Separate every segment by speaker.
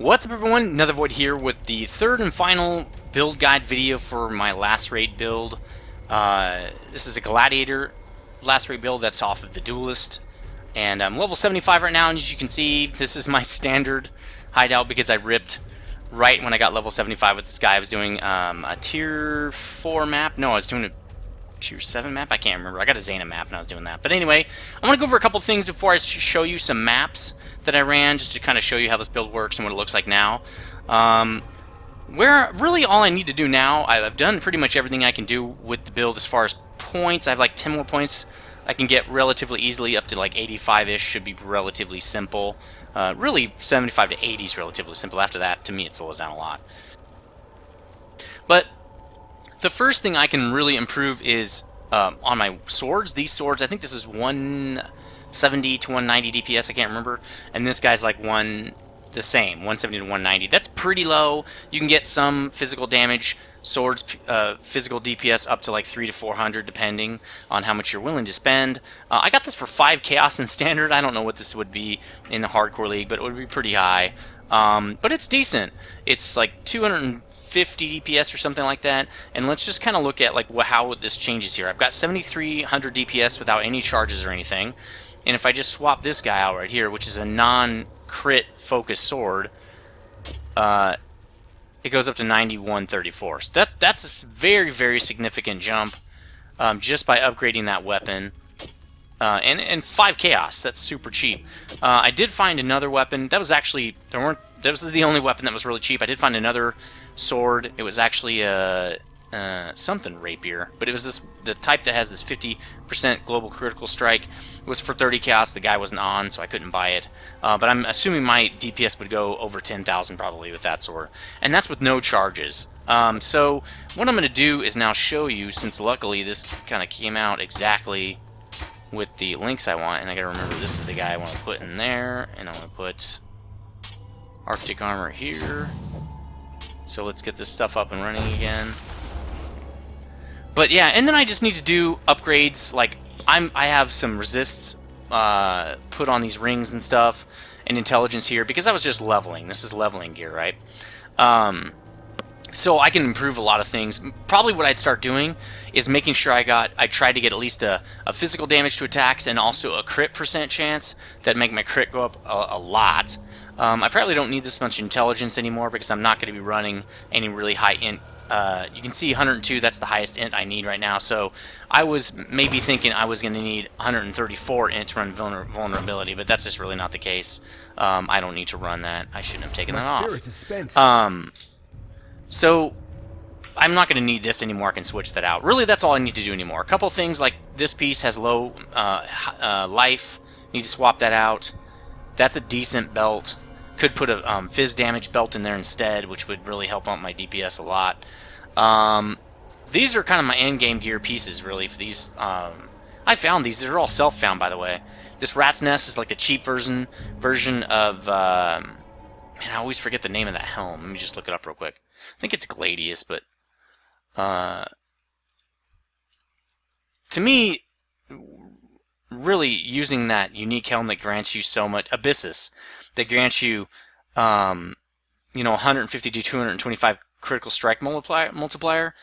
Speaker 1: What's up everyone, another Void here with the third and final build guide video for my Lacerate build. This is a Gladiator Lacerate build that's off of the Duelist. And I'm level 75 right now, and as you can see, this is my standard hideout because I ripped right when I got level 75 with this guy. I was doing a tier 4 map. No, I was doing a tier 7 map? I can't remember. I got a Zana map and I was doing that. But anyway, I want to go over a couple things before I show you some maps that I ran, just to kind of show you how this build works and what it looks like now. Where really all I need to do now, I've done pretty much everything I can do with the build as far as points. I have like 10 more points I can get relatively easily, up to like 85-ish should be relatively simple. Really 75 to 80 is relatively simple. After that, to me, it slows down a lot. But the first thing I can really improve is on my swords. These swords, I think this is 170 to 190 DPS, I can't remember. And this guy's like the same, 170 to 190. That's pretty low. You can get some physical damage swords, physical DPS up to like 300 to 400 depending on how much you're willing to spend. I got this for 5 chaos in standard. I don't know what this would be in the hardcore league, but it would be pretty high. But it's decent. It's like 250 DPS or something like that. And let's just kind of look at like how this changes here. I've got 7300 DPS without any charges or anything. And if I just swap this guy out right here, which is a non-crit focused sword, it goes up to 9134. So that's a very, very significant jump just by upgrading that weapon. And 5 chaos, that's super cheap. I did find another weapon. That was actually, this is the only weapon that was really cheap. I did find another sword. It was actually a something rapier, but it was the type that has this 50% global critical strike. It was for 30 chaos. The guy wasn't on, so I couldn't buy it. But I'm assuming my DPS would go over 10,000 probably with that sword, and that's with no charges. So what I'm going to do is now show you, since luckily this kind of came out exactly with the links I want, and I gotta remember this is the guy I want to put in there, and I want to put Arctic armor here. So let's get this stuff up and running again. But yeah, and then I just need to do upgrades. Like I have some resists put on these rings and stuff, and intelligence here because I was just leveling. This is leveling gear, right? So I can improve a lot of things. Probably what I'd start doing is making sure I tried to get at least a physical damage to attacks and also a crit percent chance that make my crit go up a lot. I probably don't need this much intelligence anymore because I'm not going to be running any really high int. You can see 102, that's the highest int I need right now. So I was maybe thinking I was going to need 134 int to run vulnerability, but that's just really not the case. I don't need to run that. I shouldn't have taken that off.
Speaker 2: Spirit is spent.
Speaker 1: So I'm not going to need this anymore. I can switch that out. Really, that's all I need to do anymore. A couple things like this piece has low life. Need to swap that out. That's a decent belt. Could put a fizz damage belt in there instead, which would really help out my DPS a lot. These are kind of my endgame gear pieces, really. For these, I found these. They're all self-found, by the way. This Rat's Nest is like the cheap version of... man, I always forget the name of that helm. Let me just look it up real quick. I think it's Gladius, but... to me, really using that unique helm that grants you so much... Abyssus. That grants you, 150 to 225 critical strike multiplier.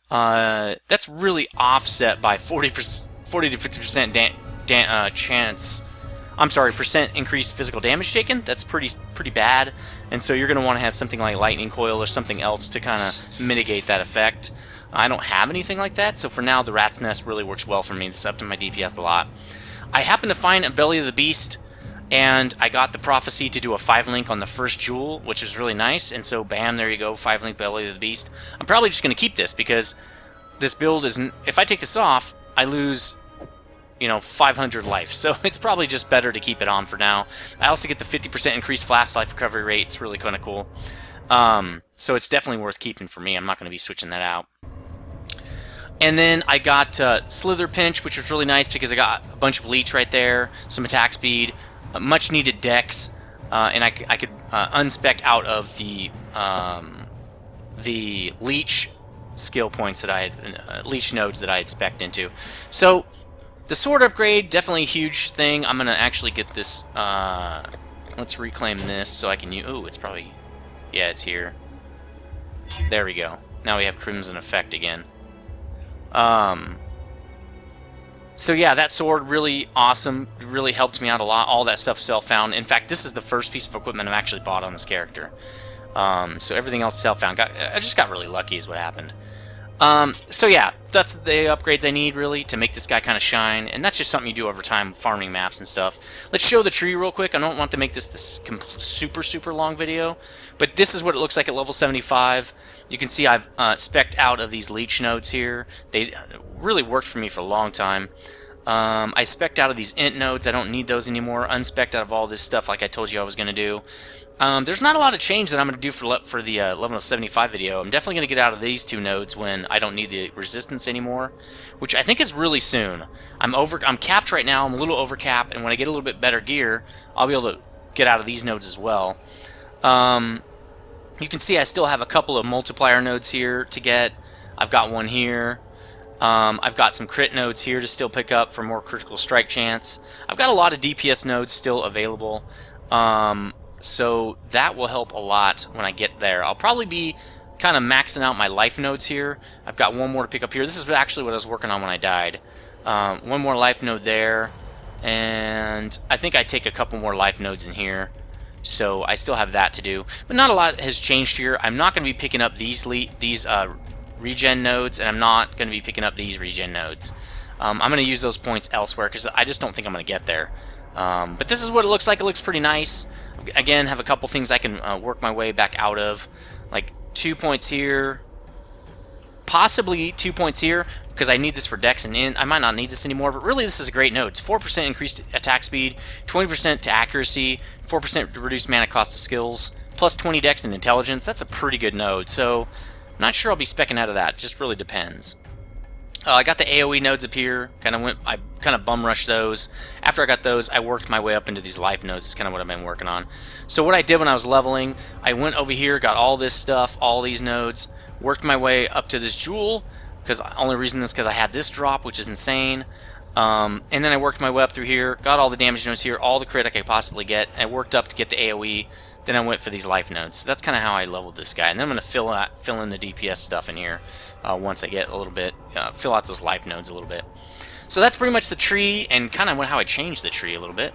Speaker 1: That's really offset by 40 to 50% chance. I'm sorry, percent increased physical damage taken. That's pretty bad, and so you're going to want to have something like lightning coil or something else to kind of mitigate that effect. I don't have anything like that, so for now the Rat's Nest really works well for me. It's up to my DPS a lot. I happen to find a Belly of the Beast. And I got the prophecy to do a 5-link on the first jewel, which is really nice. And so, bam, there you go, 5-link Belly of the Beast. I'm probably just going to keep this because this build is... If I take this off, I lose, 500 life. So it's probably just better to keep it on for now. I also get the 50% increased flask life recovery rate. It's really kind of cool. So it's definitely worth keeping for me. I'm not going to be switching that out. And then I got Slither Pinch, which was really nice because I got a bunch of leech right there, some attack speed, much needed dex, and I could unspec out of the leech skill points that I had, leech nodes that I had spec'd into. So the sword upgrade, definitely a huge thing. I'm gonna actually get this. Let's reclaim this so I can use. Ooh, it's probably Yeah, it's here. There we go. Now we have Crimson Effect again. So yeah, that sword, really awesome. Really helped me out a lot. All that stuff self-found. In fact, this is the first piece of equipment I've actually bought on this character. So everything else self-found. I just got really lucky is what happened. So yeah, that's the upgrades I need, really, to make this guy kind of shine, and that's just something you do over time, farming maps and stuff. Let's show the tree real quick. I don't want to make this super long video, but this is what it looks like at level 75. You can see I've spec'd out of these leech nodes here. They really worked for me for a long time. I spec'd out of these int nodes. I don't need those anymore. Unspec'd out of all this stuff like I told you I was going to do. There's not a lot of change that I'm going to do for the level 75 video. I'm definitely going to get out of these two nodes when I don't need the resistance anymore, which I think is really soon. I'm capped right now. I'm a little over cap, and when I get a little bit better gear, I'll be able to get out of these nodes as well. You can see I still have a couple of multiplier nodes here to get. I've got one here. I've got some crit nodes here to still pick up for more critical strike chance. I've got a lot of DPS nodes still available. So that will help a lot when I get there. I'll probably be kind of maxing out my life nodes here. I've got one more to pick up here. This is actually what I was working on when I died. One more life node there, and I think I take a couple more life nodes in here. So I still have that to do, but not a lot has changed here. I'm not going to be picking up these regen nodes, and I'm not going to be picking up these regen nodes. I'm going to use those points elsewhere because I just don't think I'm going to get there. But this is what it looks like. It looks pretty nice. Again, have a couple things I can work my way back out of, like 2 points here, possibly 2 points here, because I need this for dex and int. I might not need this anymore, but really this is a great node. It's 4% increased attack speed, 20% to accuracy, 4% reduced mana cost of skills, plus 20 dex and intelligence. That's a pretty good node, so I'm not sure I'll be speccing out of that. It just really depends. I got the AoE nodes up here. I kind of bum rushed those. After I got those, I worked my way up into these life nodes. It's kind of what I've been working on. So what I did when I was leveling, I went over here, got all this stuff, all these nodes, worked my way up to this jewel, because the only reason is because I had this drop, which is insane. And then I worked my way up through here, got all the damage nodes here, all the crit I could possibly get. I worked up to get the AoE. Then I went for these life nodes. So that's kind of how I leveled this guy. And then I'm going to fill in the DPS stuff in here once I get a little bit, fill out those life nodes a little bit. So that's pretty much the tree and kind of how I changed the tree a little bit.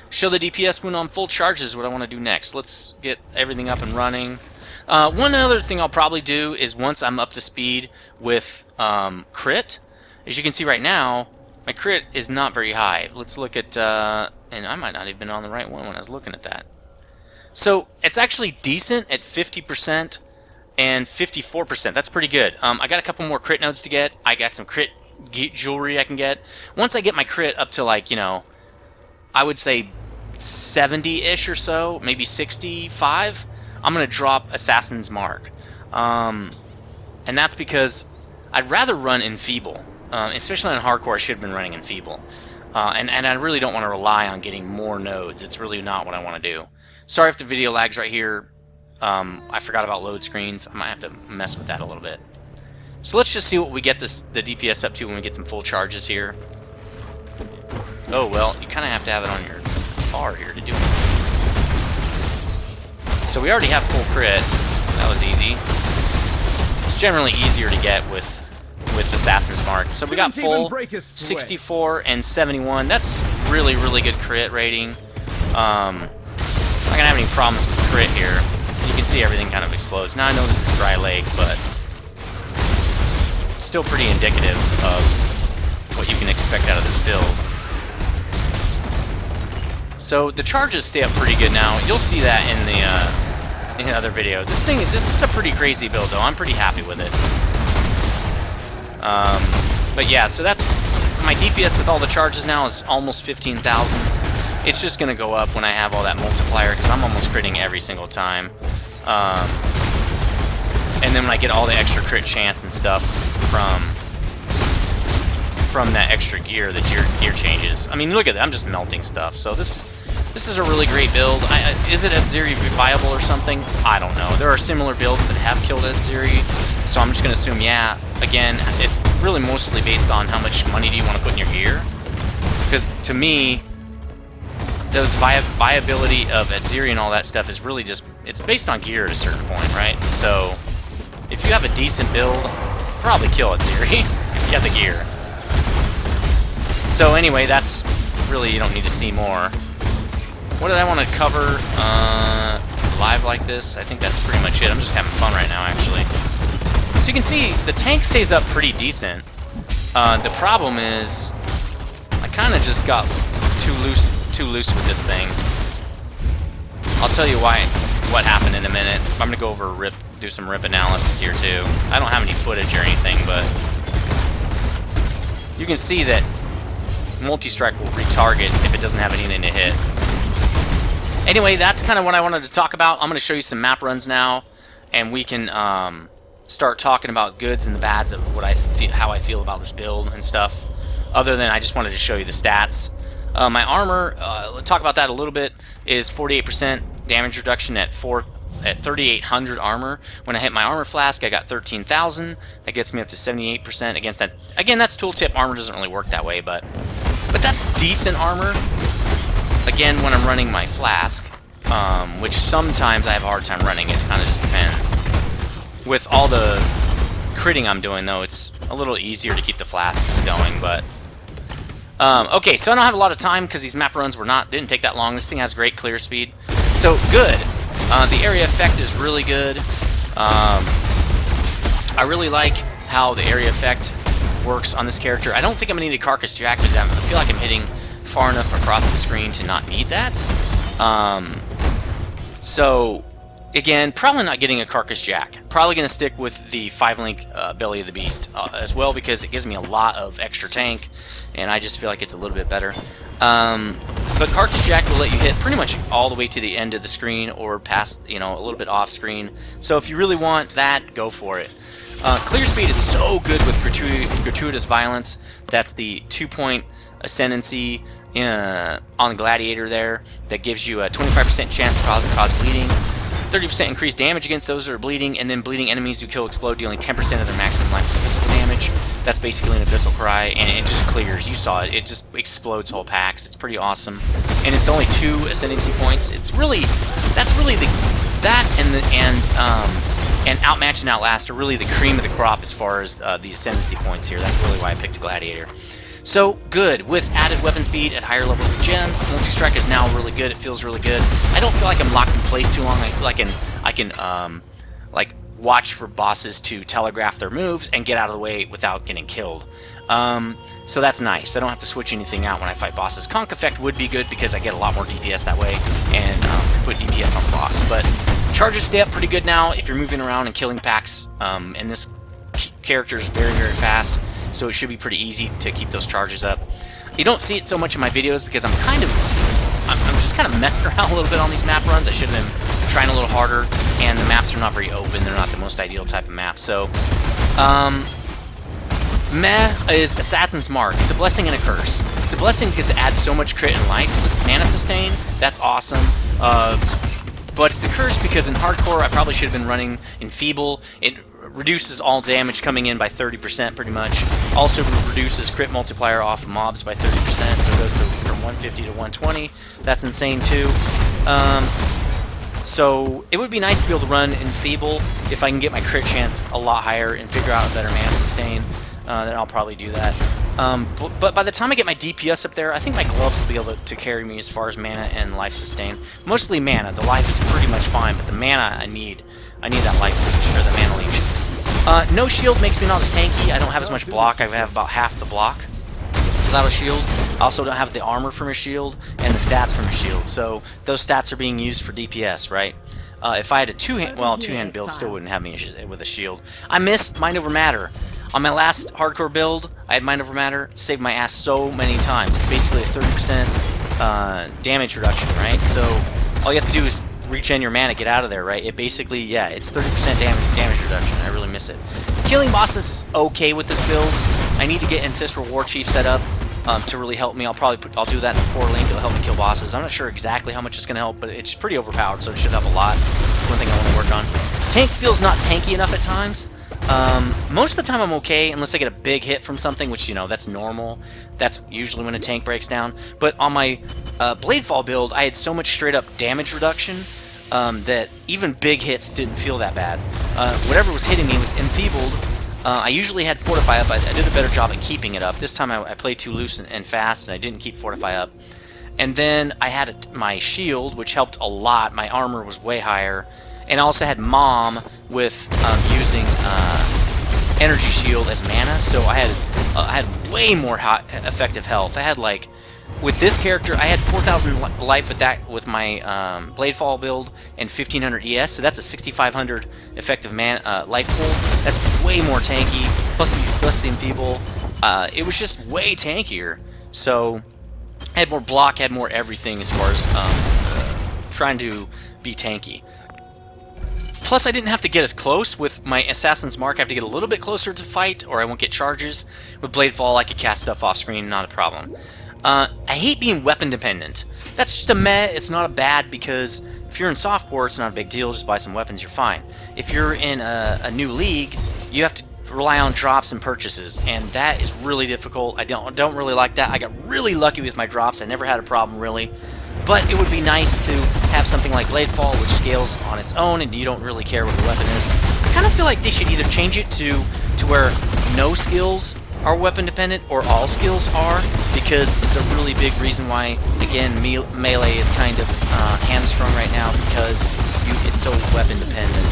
Speaker 1: Show the DPS when on full charge is what I want to do next. Let's get everything up and running. One other thing I'll probably do is once I'm up to speed with crit, as you can see right now, my crit is not very high. Let's look at, and I might not have been on the right one when I was looking at that. So it's actually decent at 50% and 54%. That's pretty good. I got a couple more crit nodes to get. I got some crit jewelry I can get. Once I get my crit up to, like, I would say 70-ish or so, maybe 65, I'm going to drop Assassin's Mark. And that's because I'd rather run Enfeeble. Especially on Hardcore, I should have been running Enfeeble. And I really don't want to rely on getting more nodes. It's really not what I want to do. Sorry if the video lags right here. I forgot about load screens. I might have to mess with that a little bit. So let's just see what we get the DPS up to when we get some full charges here. Oh, well, you kind of have to have it on your bar here to do it. So we already have full crit. That was easy. It's generally easier to get with Assassin's Mark. So we got full 64 and 71. That's really, really good crit rating. I'm not gonna have any problems with the crit here. You can see everything kind of explodes. Now I know this is dry lake, but it's still pretty indicative of what you can expect out of this build. So the charges stay up pretty good now. You'll see that in the other video. This is a pretty crazy build though. I'm pretty happy with it. But yeah, so that's my DPS with all the charges now is almost 15,000. It's just going to go up when I have all that multiplier, because I'm almost critting every single time. And then when I get all the extra crit chance and stuff from that extra gear, the gear changes. I mean, look at that. I'm just melting stuff. So this is a really great build. Is it Edziri viable or something? I don't know. There are similar builds that have killed Edziri, so I'm just going to assume, yeah. Again, it's really mostly based on how much money do you want to put in your gear. Because to me, those viability of Edziri and all that stuff is really just it's based on gear at a certain point, right? So if you have a decent build, probably kill it, Zeri, if you have the gear. So anyway, that's really, you don't need to see more. What did I want to cover live like this? I think that's pretty much it. I'm just having fun right now, actually. So you can see the tank stays up pretty decent. The problem is I kind of just got too loose with this thing. I'll tell you what happened in a minute. I'm gonna go over do some rip analysis here too. I don't have any footage or anything, but you can see that multi-strike will retarget if it doesn't have anything to hit. Anyway, that's kind of what I wanted to talk about. I'm gonna show you some map runs now, and we can start talking about goods and the bads of how I feel about this build and stuff. Other than I just wanted to show you the stats. My armor, let's talk about that a little bit, is 48% damage reduction at 3,800 armor. When I hit my armor flask, I got 13,000. That gets me up to 78% against that. Again, that's tooltip. Armor doesn't really work that way, but that's decent armor. Again, when I'm running my flask, which sometimes I have a hard time running. It kind of just depends. With all the critting I'm doing, though, it's a little easier to keep the flasks going, but okay, so I don't have a lot of time because these map runs didn't take that long. This thing has great clear speed. So, good. The area effect is really good. I really like how the area effect works on this character. I don't think I'm going to need a Carcass Jack because I feel like I'm hitting far enough across the screen to not need that. So, again, probably not getting a Carcass Jack. Probably going to stick with the 5-link Belly of the Beast as well because it gives me a lot of extra tank, and I just feel like it's a little bit better. But Carcass Jack will let you hit pretty much all the way to the end of the screen or past, a little bit off screen. So if you really want that, go for it. Clear speed is so good with gratuitous violence. That's the 2-point ascendancy on Gladiator there. That gives you a 25% chance to cause bleeding. 30% increased damage against those that are bleeding, and then bleeding enemies who kill explode, dealing 10% of their maximum life is physical damage. That's basically an Abyssal Cry, and it just clears. You saw it. It just explodes whole packs. It's pretty awesome. And it's only 2 ascendancy points. That's really and Outmatch and Outlast are really the cream of the crop as far as the ascendancy points here. That's really why I picked Gladiator. So, good. With added weapon speed at higher level of gems, multi-strike is now really good. It feels really good. I don't feel like I'm locked in place too long. I feel like I can like watch for bosses to telegraph their moves and get out of the way without getting killed. So that's nice. I don't have to switch anything out when I fight bosses. Conk Effect would be good because I get a lot more DPS that way and put DPS on the boss. But charges stay up pretty good now if you're moving around and killing packs. And this character is very, very fast. So it should be pretty easy to keep those charges up. You don't see it so much in my videos because I'm just kind of messing around a little bit on these map runs. I should have been trying a little harder, and the maps are not very open. They're not the most ideal type of map. So, Meh is Assassin's Mark. It's a blessing and a curse. It's a blessing because it adds so much crit and life, mana sustain. That's awesome. But it's a curse because in Hardcore I probably should have been running Enfeeble. It reduces all damage coming in by 30% pretty much. Also reduces crit multiplier off of mobs by 30%, so it goes from 150 to 120. That's insane too. So it would be nice to be able to run Enfeeble if I can get my crit chance a lot higher and figure out a better mana sustain. Then I'll probably do that. But by the time I get my DPS up there, I think my gloves will be able to carry me as far as mana and life sustain. Mostly mana. The life is pretty much fine, but the mana I need that life leech, or the mana leech. No shield makes me not as tanky. I don't have as much block. I have about half the block without a shield. I also don't have the armor from a shield and the stats from a shield. So those stats are being used for DPS, right? If I had a two-hand build, still wouldn't have me with a shield. I missed Mind Over Matter. On my last hardcore build, I had Mind Over Matter. Saved my ass so many times. It's basically a 30% damage reduction, right? So all you have to do is regen your mana, get out of there, right? It basically, yeah, it's 30% damage reduction. I really miss it. Killing bosses is okay with this build. I need to get Ancestral War Chief set up to really help me. I'll do that in 4-link. It'll help me kill bosses. I'm not sure exactly how much it's going to help, but it's pretty overpowered, so it should help a lot. It's one thing I want to work on. Tank feels not tanky enough at times. Most of the time I'm okay, unless I get a big hit from something, which, that's normal. That's usually when a tank breaks down. But on my Bladefall build, I had so much straight-up damage reduction that even big hits didn't feel that bad. Whatever was hitting me was enfeebled. I usually had Fortify up. I did a better job at keeping it up. This time I played too loose and fast, and I didn't keep Fortify up. And then I had my shield, which helped a lot. My armor was way higher. And I also had Mom with using Energy Shield as mana, so I had way more effective health. I had like, with this character, I had 4,000 life with my Bladefall build and 1,500 ES, so that's a 6,500 effective life pool. That's way more tanky, plus the enfeeble. It was just way tankier. So I had more block, had more everything as far as trying to be tanky. Plus, I didn't have to get as close with my Assassin's Mark. I have to get a little bit closer to fight, or I won't get charges. With Bladefall, I could cast stuff off screen, not a problem. I hate being weapon dependent. That's just a meh. It's not a bad, because if you're in softcore, it's not a big deal. Just buy some weapons, you're fine. If you're in a new league, you have to rely on drops and purchases, and that is really difficult. I don't really like that. I got really lucky with my drops. I never had a problem, really. But it would be nice to have something like Bladefall, which scales on its own, and you don't really care what the weapon is. I kind of feel like they should either change it to where no skills are weapon dependent, or all skills are, because it's a really big reason why, again, melee is kind of hamstrung right now, because it's so weapon dependent.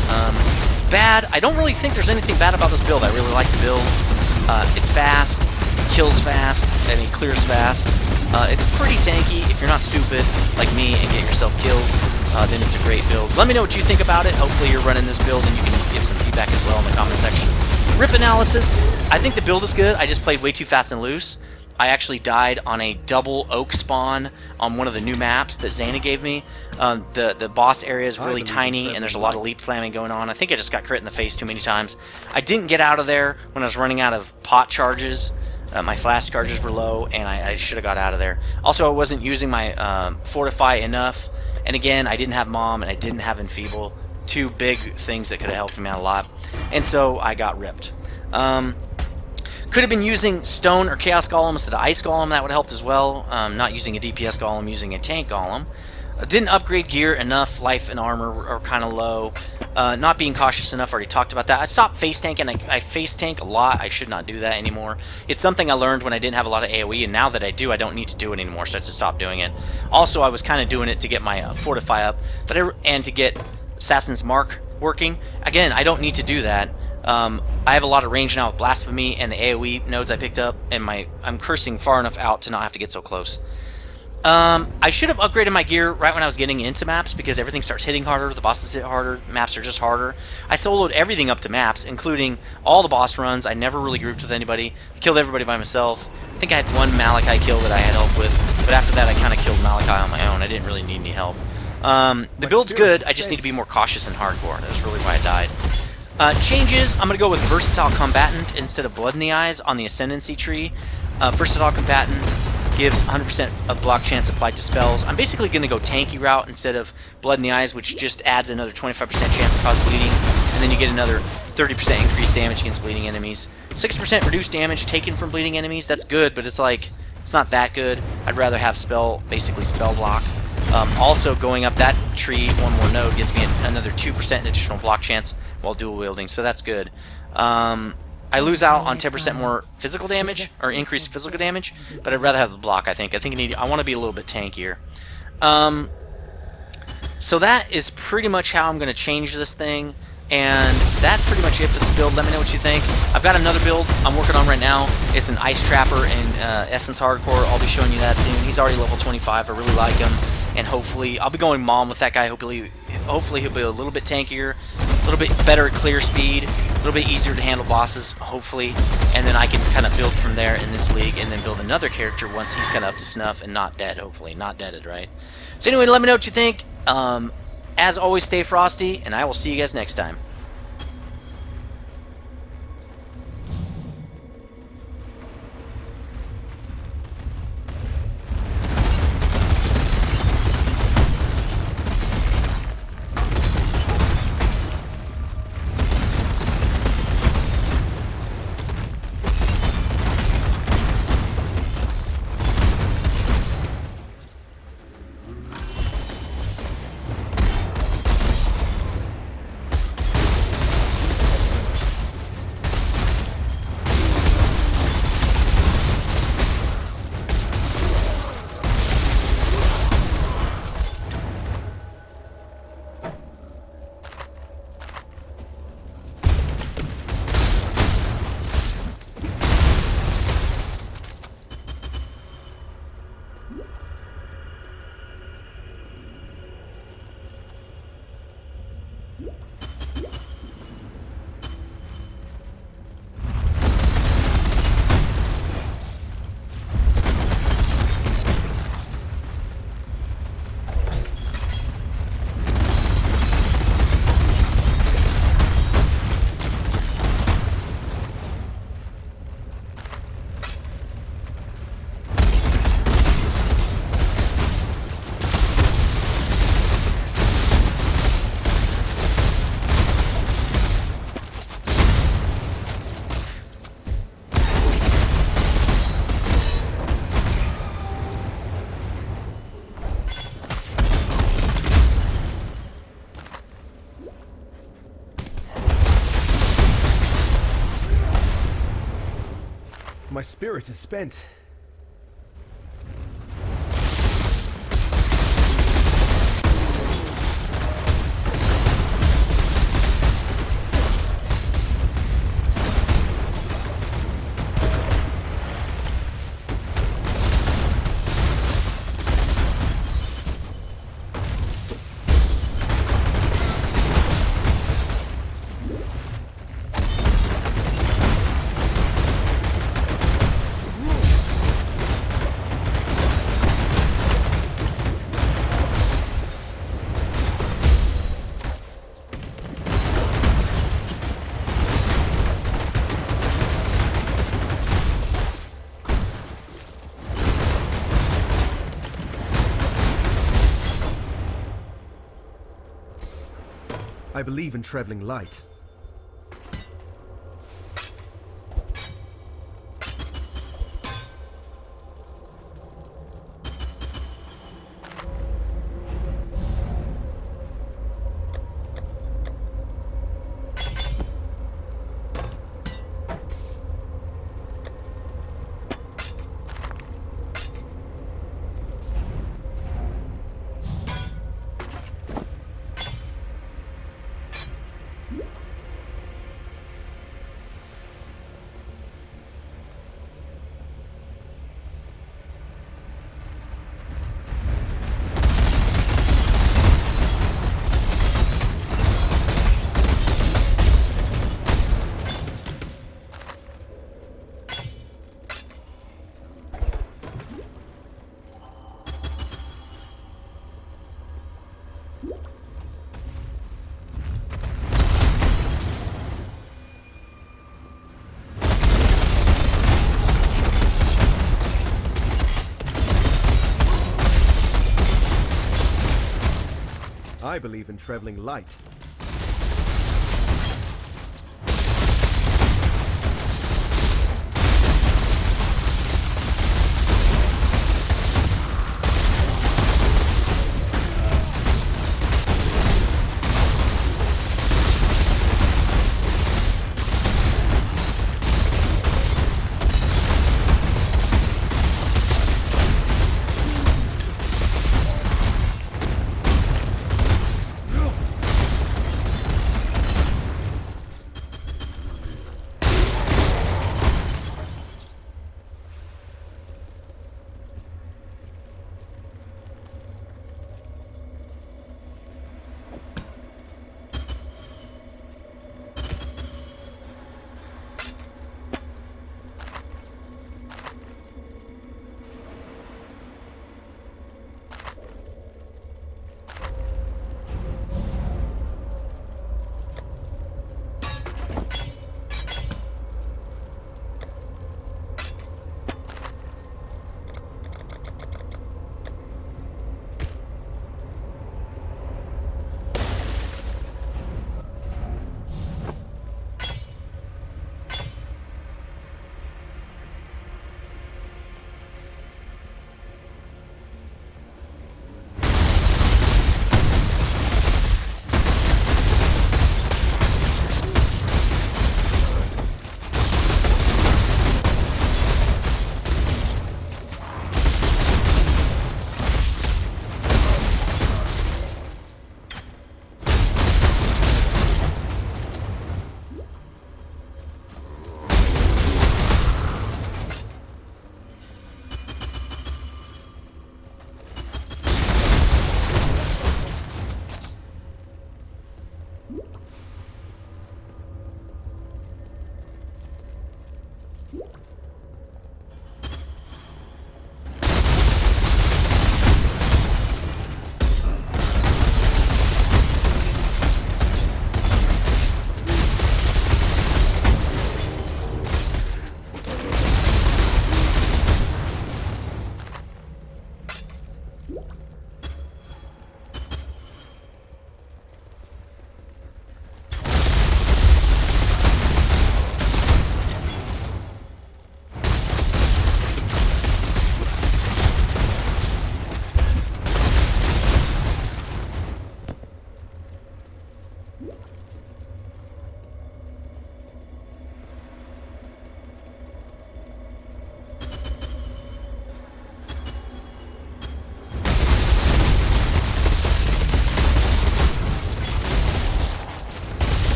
Speaker 1: Bad, I don't really think there's anything bad about this build. I really like the build. It's fast, kills fast, clears fast. It's pretty tanky. If you're not stupid like me and get yourself killed, then it's a great build. Let me know what you think about it. Hopefully you're running this build and you can give some feedback as well in the comment section. Rip analysis. I think the build is good. I just played way too fast and loose. I actually died on a double oak spawn on one of the new maps that Zana gave me. The boss area is really tiny, and there's a lot of leap flamming going on. I think I just got crit in the face too many times. I didn't get out of there when I was running out of pot charges. My flask charges were low, and I should have got out of there. Also, I wasn't using my Fortify enough. And again, I didn't have Mom, and I didn't have Enfeeble. Two big things that could have helped me out a lot. And so I got ripped. Could have been using Stone or Chaos Golem instead of Ice Golem. That would have helped as well. Not using a DPS Golem, using a Tank Golem. Didn't upgrade gear enough. Life and armor are kind of low. Not being cautious enough. Already talked about that. I stopped face tanking. I face tank a lot. I should not do that anymore. It's something I learned when I didn't have a lot of AoE, and now that I do, I don't need to do it anymore, so I have to stop doing it. Also, I was kind of doing it to get my Fortify up, and to get Assassin's Mark working. Again, I don't need to do that. I have a lot of range now with Blasphemy and the AoE nodes I picked up, and I'm cursing far enough out to not have to get so close. I should have upgraded my gear right when I was getting into maps, because everything starts hitting harder, the bosses hit harder, maps are just harder. I soloed everything up to maps, including all the boss runs. I never really grouped with anybody. I killed everybody by myself. I think I had one Malachi kill that I had help with, but after that I kind of killed Malachi on my own. I didn't really need any help. The build's good, I just need to be more cautious and hardcore. That's really why I died. Changes, I'm going to go with Versatile Combatant instead of Blood in the Eyes on the Ascendancy tree. Versatile Combatant gives 100% of block chance applied to spells. I'm basically going to go tanky route instead of Blood in the Eyes, which just adds another 25% chance to cause bleeding, and then you get another 30% increased damage against bleeding enemies. 6% reduced damage taken from bleeding enemies, that's good, but it's like, it's not that good. I'd rather have basically spell block. Also, going up that tree, one more node, gets me another 2% additional block chance while dual wielding, so that's good. I lose out on 10% more physical damage, or increased physical damage, but I'd rather have the block, I think. I want to be a little bit tankier. So that is pretty much how I'm going to change this thing, and that's pretty much it for this build. Let me know what you think. I've got another build I'm working on right now. It's an Ice Trapper in Essence Hardcore. I'll be showing you that soon. He's already level 25. I really like him. And hopefully, I'll be going Mom with that guy. Hopefully he'll be a little bit tankier, a little bit better at clear speed, a little bit easier to handle bosses, hopefully. And then I can kind of build from there in this league, and then build another character once he's kind of up to snuff and not dead, hopefully. Not deaded, right? So anyway, let me know what you think. As always, stay frosty, and I will see you guys next time.
Speaker 2: My spirit is spent. I believe in traveling light. I believe in traveling light.